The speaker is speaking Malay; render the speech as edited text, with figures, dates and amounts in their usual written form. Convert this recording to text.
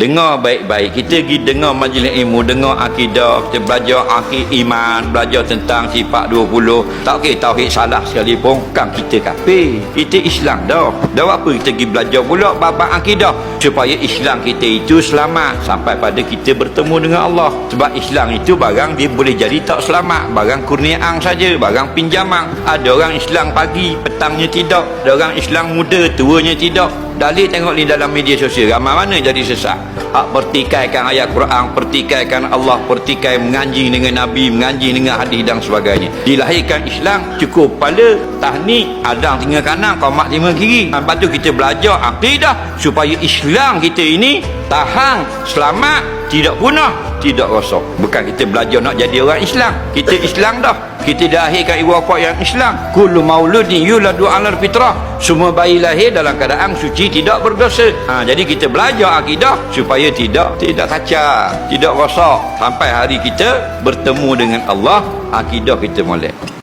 Dengar baik-baik. Kita pergi dengar majlis ilmu, dengar akidah, kita belajar iman, belajar tentang sifat 20. Tak okey, tauhid salah sekalipun, kan kita kafir. Kita Islam dah. Dah apa kita pergi belajar pula bab akidah supaya Islam kita itu selamat sampai pada kita bertemu dengan Allah. Sebab Islam itu barang dia boleh jadi tak selamat, barang kurniaan saja, barang pinjaman. Ada orang Islam pagi, petangnya tidak. Ada orang Islam muda, tuanya tidak. Dalil tengok ni dalam media sosial, ramai mana jadi sesat. Hak pertikaikan ayat Quran, pertikaikan Allah, pertikai menganjing dengan Nabi, menganjing dengan hadis dan sebagainya. Dilahirkan Islam cukup kepala, tahnik, adang tinggal kanan, qomat tinggal kiri. Lepas tu kita belajar akidah supaya Islam kita ini tahan, selamat, tidak punah, tidak rosak. Bukan kita belajar nak jadi orang Islam. Kita Islam dah. Kita dilahirkan ibu bapa yang Islam. Kullu mauludin yuladu 'alal fitrah. Semua bayi lahir dalam keadaan suci, tidak berdosa. Jadi kita belajar akidah supaya tidak kacau, tidak rosak sampai hari kita bertemu dengan Allah, akidah kita molek.